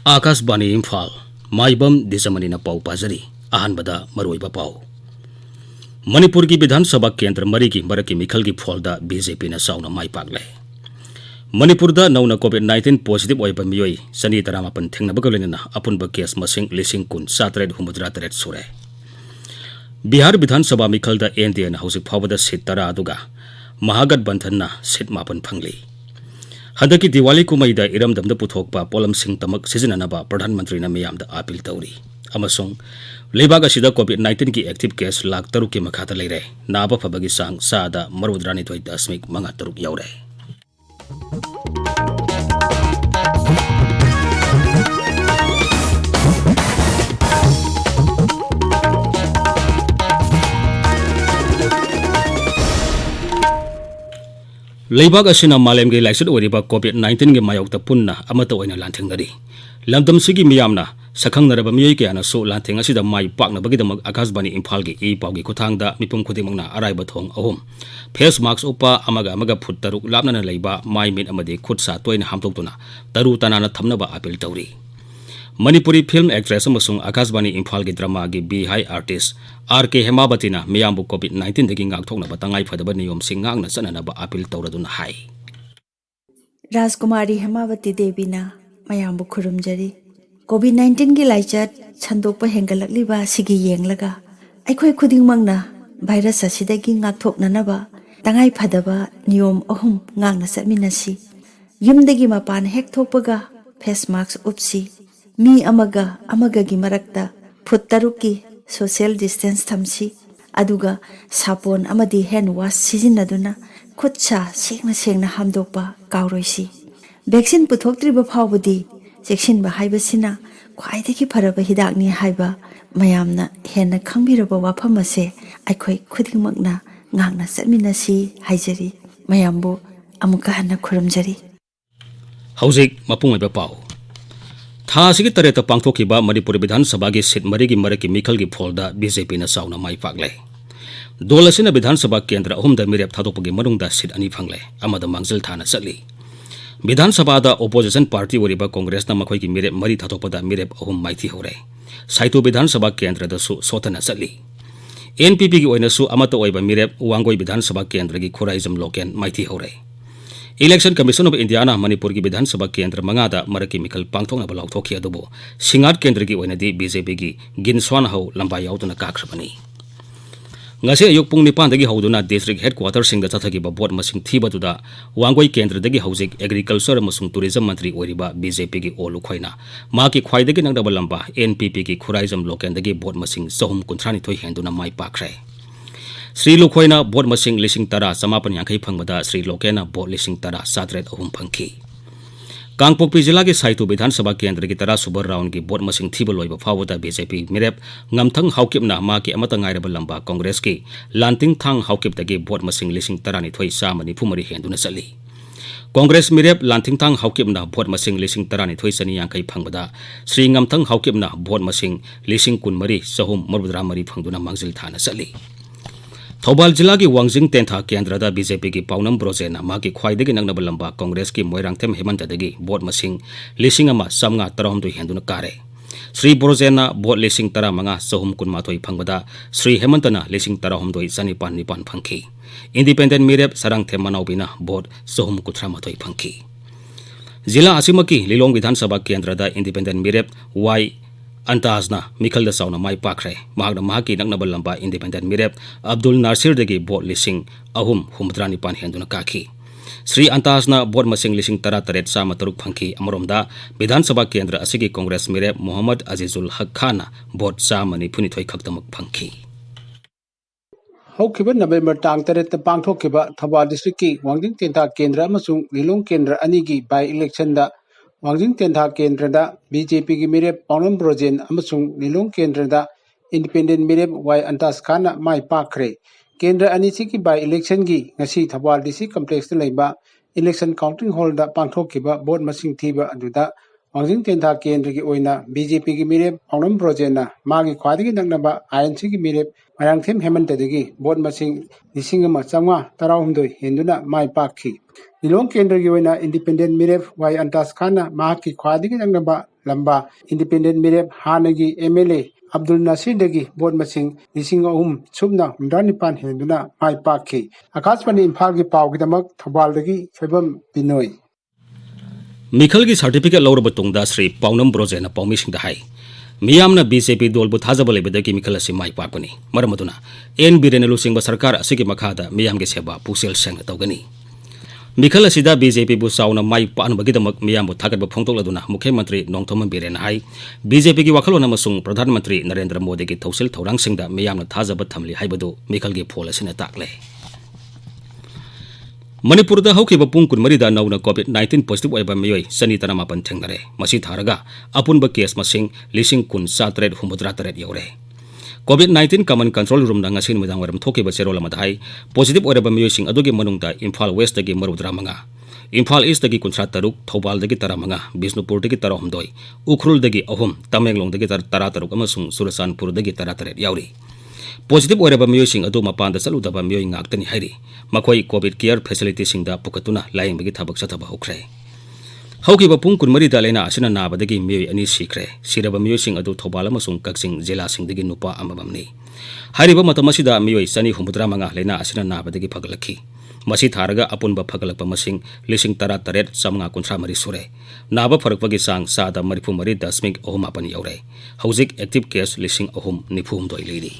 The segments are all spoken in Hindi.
Akashbani Imphal, Maibam Dwijamani na pau pajari, ahanbada maroiba pau. Manipur ki Vidhan Sabha Kendra Mari ki Maraki Mikhal ki Pholda BJP na sauna mai pagle. Manipur da nauna COVID-19 positive oiba miyoi sani taramapan thengna bagalena apunba case masing lising kun satred humudra tret sure. Bihar Vidhan Sabha Mikhal da NDN hausik phawada sit tara aduga Mahagat Bandhan na sit mapan phangli. Hadaki Diwali kumaida iram damda puthokpa polam sing tamak sizinanaba Pradhan Mantri na miyamda apil tauri. Amasong Lebaga sida COVID-19 ki active case lak taruk ki makhata leire naba phabagi sang sada marudrani thoi dasmik manga taruk yaure. Leibag asina malem ge laisud oriba COVID-19 ge mayok ta punna amata oina lanthengari lamdam sigi miyamna sakhang naraba miyoi ke ana so lantheng asida mai pakna bagi damak Akashbani Imphal ge e pawgi kuthangda mipum khudimangna araiba thong ahum face mask upa amaga phut taruk lapna na leiba mai min amade khutsa toina hamtoktuna taru tanana thamnaba apil tauri. Manipuri film actress amasung Akashbani Imphal ge drama ge BI artist RK Hemabatina miyambu COVID-19 dagi ngakthokna batangai phadaba niyom sing ngangna sananaba apil tauraduna hai. Rajkumari Hemabati Devina mayambu khurumjari COVID-19 gi laichat chandokpa hengalakliba sigi yenglaga aikhoi khudingmangna virus asidagi ngakthoknanaba tangai phadaba niyom ahum ngangna satminasi yumdagi mapan hek thokpaga face mask upsi mi amaga gi marakta phut taruki social distance thamsi aduga sapon amadi hand wash sizinaduna khutcha sengna hamdokpa kauroisi vaccine puthoktriba phawbudi seksinba haibasina khwaidagi pharaba hidakni haiba mayamna henna khangbiraba wafam ase aikhoi khudingmakna ngangna satminasi haijari mayambu amuka hanna khurumjari. Hausik mapung oiba pau Tha sigi tareta pangthokiba Manipuri Vidhan Sabha gi sit marigi maraki Mikhal gi Pholda BJP na sauna mai pagle. Dolasina Vidhan Sabha Kendra ahumda mirep thadopagi manungda sit ani phangle amada mangzil thana satli. Vidhan Sabha da opposition party oriba Congress na makhoi gi mirep mari thadoppada mirep ahum maithi hore. Saitu Vidhan Sabha Kendra da su sotana satli. NPP gi oina su amata oiba mirep wangoi Vidhan Sabha Kendra gi khuraizam loken maithi hore. Election Commission of India na Manipur ki Vidhan Sabha Kendra mangada maraki Mikhal pangthokna balok thokhi adubo Singat Kendra gi oina di BJP gi ginswan hau lambai yautuna kakhrabani. Ngase ayuk pung 9 dagi hauduna district headquarters sing da chathagi ba board masing thiba tuda wangoi Kendra dagi haujik agriculture amasung tourism mantri oriba BJP gi olu khoina ma ki khwai dagi nangda balamba NPP gi khuraizam loken dagi board masing sahum kuntrani thoi henduna mai pakre. Sri Lokhoina board masing lising tara samapan yangkai phangbada Sri Lokena board lising tara satret ahum phangki. Kangpokpi jila ki Saitu Vidhan Sabha Kendra ki tara subar round ki board masing thiba loiba phawada BJP mirep ngamthang haukipna ma ki amata ngairaba lamba Congress ki lanting thang haukip dagi board masing lising tara ni thoi samani phumari henduna sali. Congress mirep lanting thang haukipna board masing lising tara ni thoi sani yangkai phangbada Sri ngamthang haukipna board masing lising kunmari sahum marbudra mari phangduna mangzil thana sali. Thobal jila ki Wangjing Tentha Kendra da BJP ki Paunam Brojena ma ki khwaidagi nangnaba lamba Congress ki Moirangthem Hemanta dagi board masing lising ama samnga tarahum doi henduna kare. Sri Brojena board lising tara manga sahum kunma thoi phangbada Sri Hemantana lising tarahum doi sanipan nipan phangki. Independent mirep sarang them manaubina board sahum kuthra ma thoi phangki. Jila asimaki Lilong Vidhan Sabha Kendra da independent mirep Y Antasna Mikhal da sauna mai pakre mahagna mahaki nangnaba lamba independent mirep Abdul Nasir dagi board lising ahum humdrani pan henduna kaki. Sri Antasna board masing lising tara taret sama taruk phangki amromda Vidhan Sabha Kendra asigi Congress mirep Muhammad Azizul Haq Khana board samani phuni thoi khaktamak phangki. Haukiba November tang taret pangthokiba Thaba district ki Wangjing Tentha Kendra amasung Lilong Kendra ani gi by election da Wangjing Tentha Kendra da BJP gi mirep Paunam Brojen amasung Lilong Kendra da independent mirep Y Antas Khana mai pakre. Kendra ani si ki by election gi ngasi Thaba district complex da leiba election counting hall da pangthokiba board masing thiba aduda Wangjing Tentha Kendra gi oina BJP gi mirep Paunam Brojen na magi khwadagi nangnaba INC gi mirep Moirangthem Hemanta dagi board masing lising ama changwa tarahumdoi henduna mai pakhi. Lilong Kendra gi oina independent mirep Y Antas Khana mahaki khwadagi nangnaba lamba independent mirep hanagi MLA Abdul Nasir dagi board masing lising ahum subna umdanipan henduna mai pakhi akashpani Imphal gi paw gidamak thobal dagi Maibam Binoi मिखल की सर्टिफिकेट लौर बतुंगदा श्री पाउनम ब्रोजेना पाउमिसिंग हाई मियामना बीजेपी दोलबु थाजब लेबदगी मिखल असि माइ पाकनी मरमदुना एन बिरेन लुसिंग सरकार असि मखादा मियाम के सेवा पुसेल सेंग तौगनी मिखल असिदा बीजेपी बु साउना माइ पानबगिदमक मियामबु थागतब फोंतोकलदुना मुख्यमंत्री नोंथोम बिरेन हाई बीजेपी की वखलोन अमसुंग प्रधानमंत्री नरेंद्र मोदी की थौसिल थौरांगसिंगदा मियामना थाजब थमली हाइबदु मिखल की फोल असिना ताकले मणिपुर हौखिब पुंग कुनमरीदा नौना कोविड-19 पॉजिटिव ओइबा मियोय सनी तरामापन थेंगरे मसी थारगा अपुनब केस मसिंग लिसिंग कुन 7,738 you're covid common control room नंगासिन मिदांग वरम थोकिब सेरोल मधाई पॉजिटिव ओइबा मियोयसिंग अदुगी मनुंगदा इम्फाल वेस्ट दगी मरुद्रा मंगा इम्फाल ईस्ट दगी 53 थौबाल दगी 13 बिष्णुपुर दगी 12 उखरुल दगी 3 तमेंगलोंग दगी 13 अमसुंग सुरसानपुर दगी 13 याउरी पॉजिटिव ओइरबा मियोयसिंग अदु मपान चलुदबा मियोय ngakतनी हाइरी मखोई कोविड केयर फैसिलिटी सिंगदा पुकतुना लायंबगी थबक सथबा होख्रे हौकिबा पुंग कुनमरीदा लेना असिना नाबदगी मियोय अनि सिख्रे सिरबा मियोयसिंग अदु थौबाल अमसुंग कक्सिंग जिला सिंगदगी नुपा अमबमनी हारिबा मतमसिदा मियोय सनी हुमुद्रा मंगा लेना असिना नाबदगी फगलखी मसी थारगा अपुनबा फगलकपा मसिंग लिसिंग 13,993 सुरे नाबा फरकपगी सांग सादा 34.9 यौरे हौजिक एक्टिव केस लिसिंग 3,992 लेरी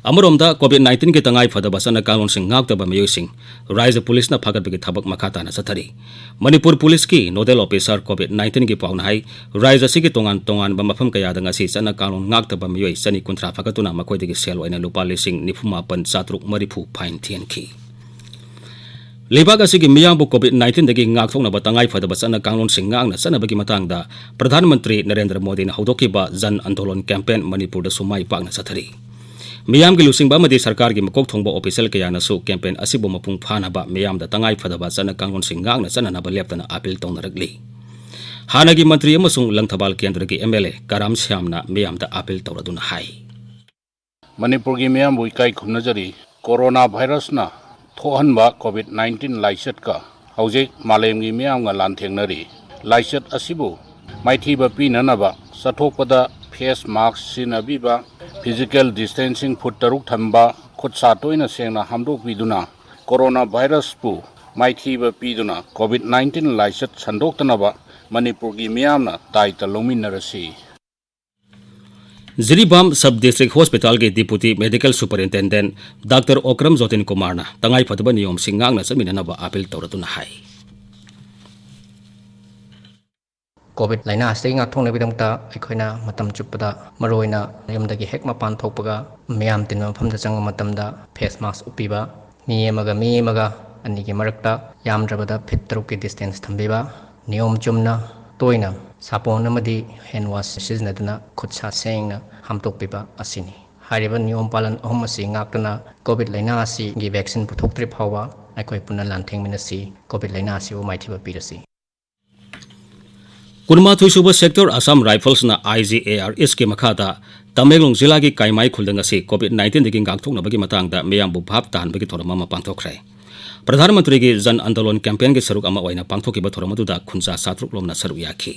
अमरोमदा कोविड-19 के तंगाई फदब सना कानून सिंह ngakdaba मयोसिंग राज्य पुलिस ना फागतबगी थबक मखाता ना सथरी मणिपुर पुलिस की नोडल ऑफिसर कोविड-19 की पाउन हाई राज्य सिगी तोंगान तोंगान मफम कयादा ngasi सना कानून ngakdaba मयोय सनी कुंथ्रा फागतुना मखोयदगी सेल ओइना लुपा लिसिंग 94,730 फाइन थियनखी लेबाग असिगी मियांबु कोविड-19 दगी ngakthoknaba तंगाई फदब सना कानून सिंह ngakna सनबगी मतंगदा प्रधानमंत्री नरेंद्र मोदी ना हौदोकिबा जन आंदोलन कैंपेन मणिपुर द सुमाई पाकना सथरी मियाम की लुसिंग बामदी सरकार की मकोक थोंबा ऑफिशियल कयानसु कैंपेन असिबु मपुंग फानाबा मियाम द तंगाई फदबा सना कांगोन सिंह ngakna सननाबा लेपतना अपील तौनरगली हानागी मंत्री अमसुंग लंगथबाल केंद्र की MLA कराम श्यामना मियाम द अपील तौरदुना हाई मणिपुर की मियाम बुइकाई खुनजरी कोरोना वायरस ना थोहनबा कोविड-19 लाइसेट का हौजे मालेम की मियाम गा लांथेंगनरी लाइसेट असिबु माइथीबा पीननबा सथोकपदा फेस मास्क सिनबीबा फिजिकल डिस्टेंसिंग फुट तरुक थंबा खुद सातोइना सेंगना हामदोकबिदुना कोरोना वायरस पु माइथीबा पीदुना कोविड-19 लाइसेट संदोक्तनबा मणिपुर की मियामना दायित्व लौमिनरसी जिरीबाम सब डिस्ट्रिक्ट हॉस्पिटल के deputy medical superintendent doctor Okram Jotin कुमारना तंगाई फदबा नियम सिंह ngakna चमिननबा अपील तौरदुना हाई कोविड लाइना से ngathongnabidamta aikoina matam chuppada maroina yamdagi hek mapan thokpaga miyam tin mafamda changa matamda face mask upiba mi emaga anigi marakta yamdrabada fit taruk distance thambiba niyom chumna toina sapon amadi hand wash siznaduna khutsa sengna hamtokpiba asini hariba niyom palan ahum asi ngaktana covid laina asi gi vaccine puthoktre phawa aikoi punna lantheng minasi covid laina asi o maithiba pirasi कुनमाथुसुब सेक्टर असम राइफल्स ना IGARS के मखादा तमेंगलोंग जिला की काइमाई खुलदंग से कोविड-19 दगी ngakthoknabagi matangda meyambu bhap tanbagi thorama ma pangthokre प्रधानमंत्री की जन आंदोलन कैंपेन के सरुक अमा ओइना पांगथोकिबा थोरमदुदा खुंजा 7 लोमना सरुक याखी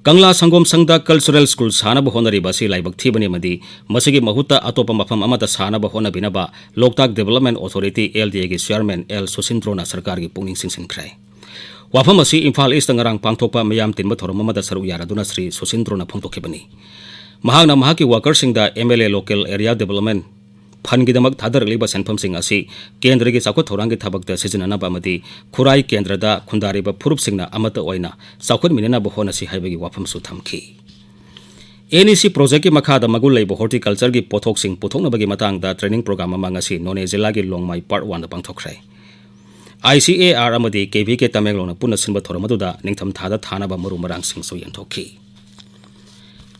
कंगला संगोम संगदा कल्चरल स्कूल सानब होनरिबासी लाइबक थीबने मदी मसिगी महुता अतोपा मफम अमदा सानब होनबिनबा लोकताक डेवलपमेंट अथॉरिटी LDA की चेयरमैन L सुसिंद्रोना सरकार की पुनिंग सिंसिनख्रे वाफम असी इम्फाल ईस्ट नगरांग पांगथोकपा मयाम तिनबा थोरममदा सरुक यारादुना श्री सुसिंद्रोना फोंथोखिबनी महांगना महाकी वर्कर्सिंगदा MLA लोकल एरिया डेवलपमेंट फंडगिदमक थादरलिबा सेनफमसिंग असी केंद्र की चाखो थोरांगी थबकता सिजननाबा अमदी खुराई केंद्रदा खुंदारिबा फुरुपसिंगना अमता ओइना चाखोन मिननाबा होनसी हाइबगी वाफमसु थमखी NEC प्रोजेक्ट की मखादा मगुल लेबो हॉर्टिकल्चर की पोथोकसिंग पुथोकनबगी मतंगदा ट्रेनिंग प्रोग्राम अमंगसी नोने जिला की लोंगमाई पार्ट 1 दा पांगथोखरे ICAR अमदी KV के तमेंगलोंना पुनः सिनबा थोरमदुदा निंगथम थादा थानाबा मरु मरांगसिंग सो यंथोखी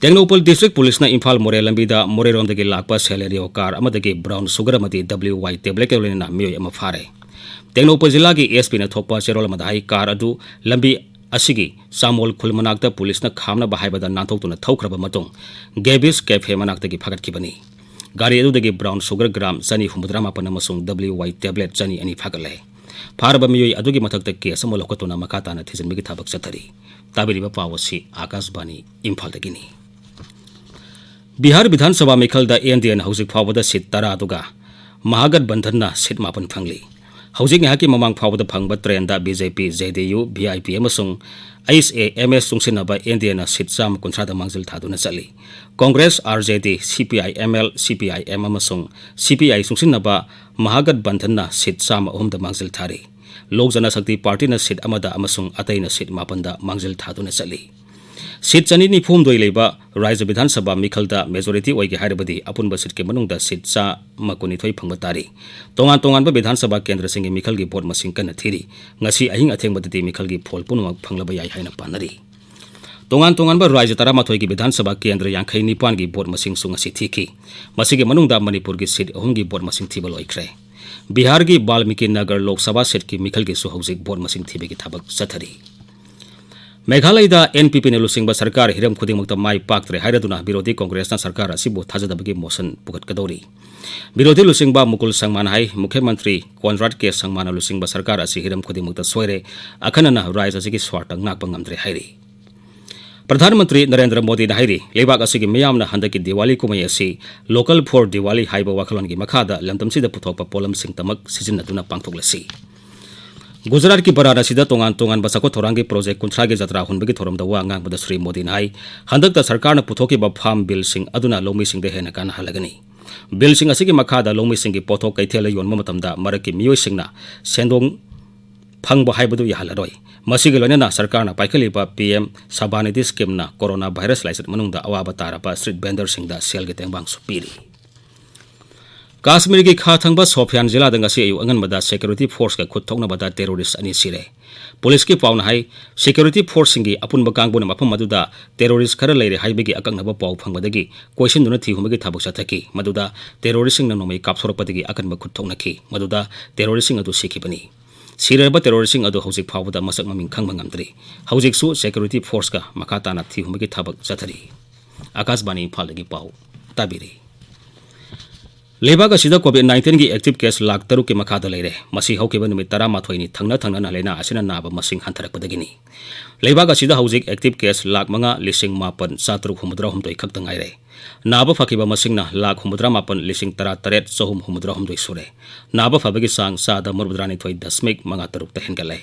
टेक्नोपल डिस्ट्रिक्ट पुलिस ना इम्फाल मोरे लंबीदा मोरेरोंदगी लाकपा सेलेरियो कार अमदगी ब्राउन सुगर अमदी WY टेबलेट के लेना मियोय अमा फारे टेक्नोपल जिला की ASP ना थोपा चेरोल मदाई कार अदु लंबी असिगी सामोल खुलमनाकता पुलिस ना खामना बाहायबदा नाथोक्तुना थौख्रबा मतों गेबिस कैफे मनाकतगी फागतखिबनी गाड़ी अदुदगी ब्राउन सुगर ग्राम 293 अमसुंग WY टेबलेट 2 फागले फारब मियोई अदुगी मथक्ता केस अमा लौकतुना मखा ताना थिजिनबगी थबक चथरी ताबिरिबा पाव असि आकाशवाणी इम्फालदगिनी बिहार विधानसभा मिखलदा एनडीएन हौजिक फावदा सीट 10 दुगा महागठ बंधनना सीट 9 फंगली हौजिक यहाकी ममांग फावदा फंगबा ट्रेंडा बीजेपी जेडीयू वीआईपी अमसुंग एसएएमएस सुंगसिनबा एनडीएन सीट 150 मांगजिल थादुना चली Congress RJD CPI ML CPI M अमसुंग सीपीआई सुंगसिनबा महागठ बंधनना सीट 3 मांगजिल थारी लोक जनशक्ति पार्टी सीट अमदा अमसुंग अतैना सीट 9 मांगजिल थादुना चली सीट 292 लेबा राज्य विधानसभा मिखलदा मेजोरिटी ओइगे हाइरबदी अपुनबा सीट के मनुंगदा सीट 192 फंगबा तारी तोंगान तोंगानबा विधानसभा केंद्र सिंगी मिखलगी बोर्ड मसिंग कन थीरी ngasi अहिंग अथेंगबदती मिखलगी फोल पुनमक फंगलबा याई हाइना पानरी तोंगान तोंगानबा राज्य 13 की विधानसभा केंद्र 59 की बोर्ड मसिंग सु ngasi थीकी मसिगे मनुंगदा मणिपुर की सीट 3 की बोर्ड मसिंग थीबल ओइख्रे बिहार की वाल्मीकि नगर लोकसभा सीट की मिखलगी सु हौजिक बोर्ड मसिंग थीबेगी थबक सथरी मेघालयदा एनपीपी ने लुसिंगबा सरकार हिरम खुदिमक्ता माई पाक्त्रे हाइरदुना विरोधी कांग्रेसना सरकार असिबु थाजदबगी मोशन पुगतकदौरी विरोधी लुसिंगबा मुकुल संगमान हाई मुख्यमंत्री कॉनराड के संगमान लुसिंगबा सरकार असि हिरम खुदिमक्ता सोयरे अखनना राज्य असि स्वार्थ नाकपा ngamdre हाइरी प्रधानमंत्री नरेंद्र मोदी हाइरी लेबाक असि मियामना हंदकी दिवाली कुमई असि लोकल फॉर दिवाली हाइबा वाखलोनगी मखादा लमदमसिदा पुथोकपा पोलमसिंग तमक सिजिन्नदुना पांगथोकलसी गुजरात की वाराणसी तोंगान तोंगान बसको थोरांगी प्रोजेक्ट 50 की जत्रा हुनबगी थोरमदा वा ngangbada श्री मोदी नाई हंदकता सरकारना पुथोकीबा फार्म बिल सिंग अदुना लोमीसिंग दे हेना कान हलगनी बिल सिंग असिगी मखादा लोमीसिंग की पोथोक कैथेल योनम मतमदा मरकी मियोइसिंगना सेंदोंग फंगबा हाइबदु याहलरोय मसिगे लोनेना सरकारना पाइखलिबा पीएम सबानिधि स्कीमना कोरोना वायरस लाइसेट मनुंगदा अवाबा तारापा स्ट्रीट वेंडर सिंगदा सेलगे तेंबांग सुपीरी काश्मीर की खा थंगबा सोफियान जिला दंगसी अयु अंगनबदा सिक्योरिटी फोर्स का खुद थोकनबदा टेरोरिस्ट अनि सिरे पुलिस की पाउन हाई सिक्योरिटी फोर्स सिंगी अपुनबा कांगबुना मफम मदुदा टेरोरिस्ट खर लेरे हाइबेगी अकंगनबा पाउ फंगबदगी क्वेश्चन दुना थिहुमगी थाबक सथकी मदुदा टेरोरिस्ट सिंगना नोमै कापसोरपदगी अकनबा खुद थोकनखी मदुदा टेरोरिस्ट सिंग अदु सिखिबनी सिरबा टेरोरिस्ट सिंग अदु हौजिक फावदा मसक ममिंग खंगबा ngamdri हौजिक सु सिक्योरिटी फोर्स का मखाताना थिहुमगी थाबक सथरी आकाशवाणी इम्फालदगी पाउ ताबिरी लेबाग असिदा कोविड-19 की एक्टिव केस 1,03,000 के मखादा लेरे मसी हौकेबा नुमित 13 नि थंगना थंगना लेना असिना नाबा मसिंग हंथरकपदगिनी लेबाग असिदा हौजिक एक्टिव केस 5,05,763 खक्तंग आइरे नाबा फकीबा मसिंगना 1,38,13,763 सुरे नाबा फबगी सांग सादा मरबुद्रानी थोई दशमिक मंगा तरुक तहनगले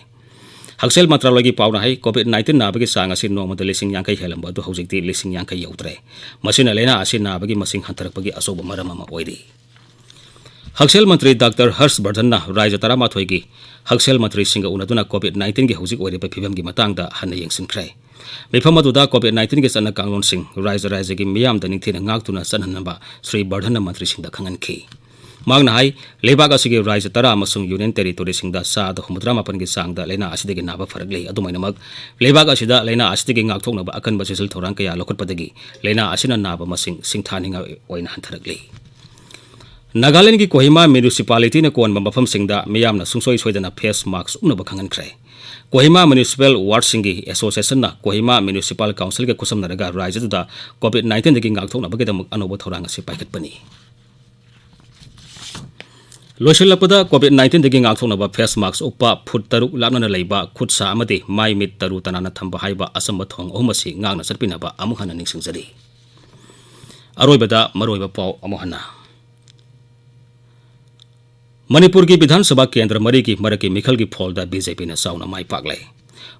हक्सेल मंत्रालय की पाउना है कोविड-19 नाबगी सांग असि नोमदा 50,000 हेलंबा दु हौजिकती 50,000 यौद्रे मसिना लेना असि नाबगी मसिंग हंथरकपगी असोब मरम अमा ओइरी हक्सेल मंत्री डॉक्टर हर्षवर्धन राज्य 13 की हक्सेल मंत्री सिंह उनदुना कोविड-19 की हौजिक ओइरिबा फिबम की मतंगदा हन्ना येंसिनख्रे मिफम अदुदा कोविड-19 की सन्न कांगलोन सिंह राज्य की मियाम दनिंगथिना ngaktuna sanhanaba श्री वर्धन मंत्री सिंह दा खंगनखी मांगना हाई लेबाग असिगे राज्य 13 अमसुंग यूनियन टेरिटोरी सिंह दा साद 158 की सांगदा लेना असिदगी नाबा फरगले अदुमाइनमक लेबाग असिदा लेना असिदगी ngakthoknaba अकनबा सिसल थोरांग कया लोखटपदगी लेना असिना नाबा मसिंग सिंगथानिंगा ओइना हंथरगले नागालैंड की कोहिमा म्यूनिसिपालिटी ने कोन मफम सिंगदा मियामना सुंगसोई सोइदना फेस मास्क उनब खंगनख्रे कोहिमा म्यूनिसिपल वार्ड सिंगी एसोसिएशन ना कोहिमा म्यूनिसिपल काउंसिल के खुसमनरगा राज्यदा कोविड-19 दगी ngakthoknabagidamuk anoba thorang asi paikhatpani लोशलपदा कोविड-19 दगी ngakthoknaba फेस मास्क उपा फुट 3 लापना लेबा खुदसा अमदि माइ मिट तरु तनाना थंबा हाइबा असंब थोंग अहुमसी ngakna सरपिनबा अमुहना निंगसिंगजरी अरोइबदा मरोइबा पाउ अमुहना मणिपुर की विधानसभा केंद्र मरी की मरकी मिखल की फोल्ड बीजेपी ने साउना माई पागले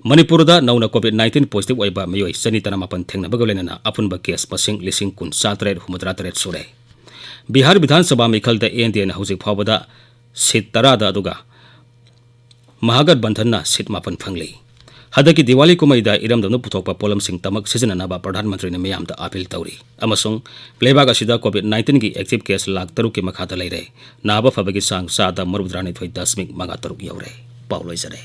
मणिपुर नौना कोविड-19 पॉजिटिव ओइबा मियोई 138 थेंगनबगलेना अपुनबा केस मसिंग 19,763 सुरे बिहार विधानसभा मिखल एनडीए हौजिक फावदा सीट 10 अदुगा महागठ बंधनना सीट 9 फंगली हदकी दिवाली कुमैदा इरमदनु पुथोकपा पोलम सिंह तमक सिजननाबा प्रधानमंत्री ने मियामदा अपील तौरी अमसुंग लेबाग असिदा कोविड-19 की एक्टिव केस 1,03,000 के मखादा लेरे नाबा फबगी सांग सादा मरबुद्रानी थोई 10 मंगा तरुक यौरे पाउलोइजरे।